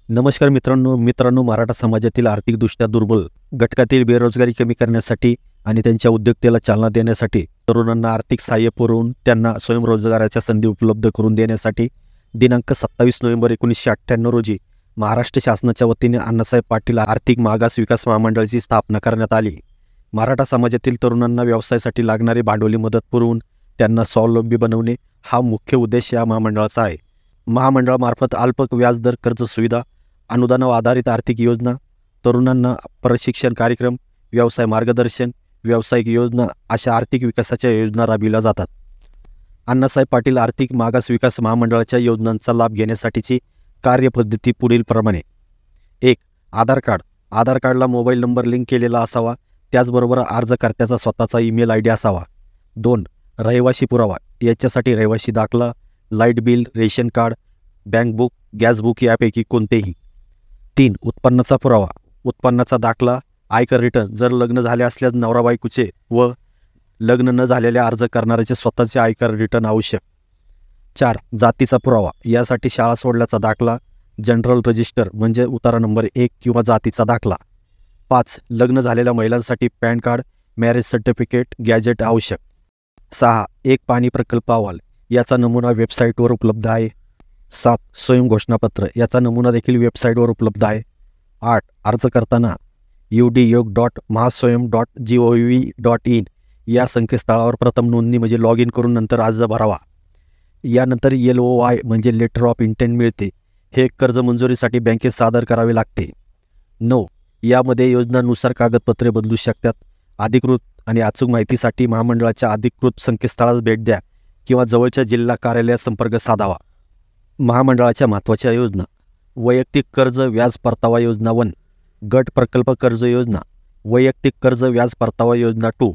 नमस्कार मित्रांनो मराठा समाजातील आर्थिकदृष्ट्या दुर्बल घटकातील बेरोजगारी कमी करण्यासाठी आणि त्यांच्या उद्योजकतेला चालना देण्यासाठी तरुणांना आर्थिक सहाय्य पुरवून त्यांना स्वयंरोजगाराच्या संधी उपलब्ध करून देण्यासाठी दिनांक 27 नोव्हेंबर 1998 रोजी महाराष्ट्र शासनाच्या वतीने अण्णासाहेब पाटील आर्थिक मागास विकास महामंडळाची स्थापना करण्यात आली. मराठा समाजातील तरुणांना व्यवसायासाठी लागणारी भांडवली मदत पुरवून त्यांना स्वावलंबी बनवणे हा मुख्य उद्देश या महामंडळाचा आहे. महामंडळामार्फत अल्प व्याजदर कर्ज सुविधा, अनुदानावर आधारित आर्थिक योजना, तरुणांना प्रशिक्षण कार्यक्रम, व्यवसाय मार्गदर्शन, व्यावसायिक योजना अशा आर्थिक विकासाच्या योजना राबविल्या जातात. अण्णासाहेब पाटील आर्थिक मागास विकास महामंडळाच्या योजनांचा लाभ घेण्यासाठीची कार्यपद्धती पुढीलप्रमाणे: 1. आधार कार्ड. आधार कार्डला मोबाईल नंबर लिंक केलेला असावा, त्याचबरोबर अर्जकर्त्याचा स्वतःचा ईमेल ID असावा. 2. रहिवासी पुरावा. याच्यासाठी रहिवासी दाखला, light bill, ration card, bank book, gas book यापैकी कोणतेही. 3. उत्पन्नाचा पुरावा. उत्पन्नाचा दाखला, आयकर रिटर्न. जर लग्न झाले असल्यास नवरा बायकोचे व लग्न न झालेल्या अर्ज करणाऱ्याचे स्वतःचे आयकर रिटर्न आवश्यक. 4. जातीचा पुरावा. यासाठी शाळा सोडल्याचा दाखला, जनरल रजिस्टर म्हणजे उतारा नंबर 1 किंवा जातीचा दाखला. 5. लग्न झालेल्या महिलांसाठी PAN card, marriage certificate, gazette आवश्यक. 6. एक पाणी प्रकल्प अहवाल. याचा नमुना वेबसाईटवर उपलब्ध आहे. 7. स्वयं घोषणापत्र. याचा नमुना देखील वेबसाईटवर उपलब्ध आहे. 8. अर्ज करताना udयोग.mahaswayam.gov.in या संकेतस्थळावर प्रथम नोंदणी म्हणजे लॉग इन करून नंतर अर्ज भरावा. यानंतर LOI म्हणजे लेटर ऑफ इंटेंट मिळते. हे कर्ज मंजुरीसाठी बँकेत सादर करावे लागते. 9. यामध्ये योजनानुसार कागदपत्रे बदलू शकतात. अधिकृत आणि अचूक माहितीसाठी महामंडळाच्या अधिकृत संकेतस्थळास भेट द्या किंवा जवळच्या जिल्हा कार्यालयात संपर्क साधावा. महामंडळाच्या महत्त्वाच्या योजना: वैयक्तिक कर्ज व्याज परतावा योजना 1, गट प्रकल्प कर्ज योजना, वैयक्तिक कर्ज व्याज परतावा योजना 2.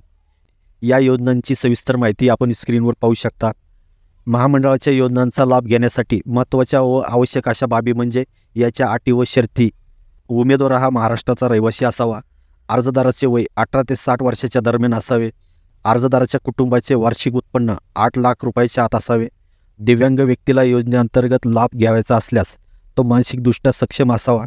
या योजनांची सविस्तर माहिती आपण स्क्रीनवर पाहू शकता. महामंडळाच्या योजनांचा लाभ घेण्यासाठी महत्त्वाच्या व आवश्यक अशा बाबी म्हणजे याच्या अटी व शर्ती: उमेदवार हा महाराष्ट्राचा रहिवासी असावा. अर्जदाराचे वय 18 ते 60 वर्षाच्या दरम्यान असावे. अर्जदाराच्या कुटुंबाचे वार्षिक उत्पन्न 8 लाख रुपयाच्या आत असावे. दिव्यांग व्यक्तीला योजनेअंतर्गत लाभ घ्यायचा असल्यास तो मानसिकदृष्ट्या सक्षम असावा.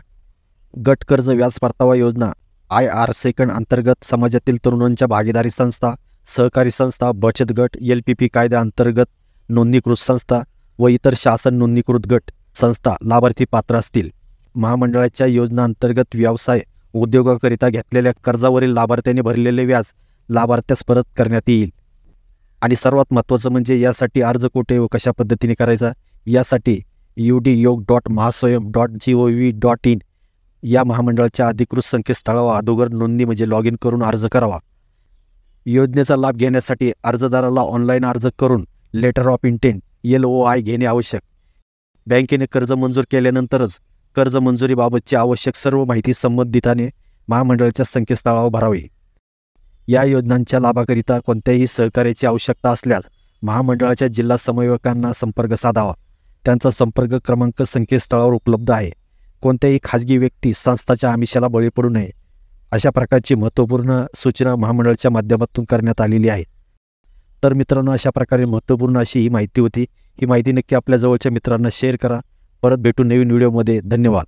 गट कर्ज व्याज परतावा योजना IR सेकंड अंतर्गत समाजातील तरुणांच्या भागीदारी संस्था, सहकारी संस्था, बचत गट, LPP कायद्याअंतर्गत नोंदणीकृत संस्था व इतर शासन नोंदणीकृत गट संस्था लाभार्थी पात्र असतील. महामंडळाच्या योजनांतर्गत व्यवसाय उद्योगाकरिता घेतलेल्या कर्जावरील लाभार्थ्याने भरलेले व्याज लाभार्थ्यास परत करण्यात येईल. आणि सर्वात महत्त्वाचं म्हणजे यासाठी अर्ज कुठे व कशा पद्धतीने करायचा, यासाठी udयोग.mahaswayam.gov.in या महामंडळाच्या अधिकृत संकेतस्थळावर अगोदर नोंदणी म्हणजे लॉग इन करून अर्ज करावा. योजनेचा लाभ घेण्यासाठी अर्जदाराला ऑनलाईन अर्ज करून लेटर ऑफ इंटेंट LOI घेणे आवश्यक. बँकेने कर्ज मंजूर केल्यानंतरच कर्ज मंजुरीबाबतची आवश्यक सर्व माहिती संबंधिताने महामंडळाच्या संकेतस्थळावर भरावी. या योजनांच्या लाभाकरिता कोणत्याही सहकार्याची आवश्यकता असल्यास महामंडळाच्या जिल्हा समन्वयकांना संपर्क साधावा. त्यांचा संपर्क क्रमांक संकेतस्थळावर उपलब्ध आहे. कोणत्याही खाजगी व्यक्ती संस्थाच्या आमिषाला बळी पडू नये अशा प्रकारची महत्त्वपूर्ण सूचना महामंडळाच्या माध्यमातून करण्यात आलेली आहे. तर मित्रांनो, अशा प्रकारे महत्त्वपूर्ण अशी ही माहिती होती. ही माहिती नक्की आपल्या जवळच्या मित्रांना शेअर करा. परत भेटू नवीन व्हिडिओमध्ये. धन्यवाद.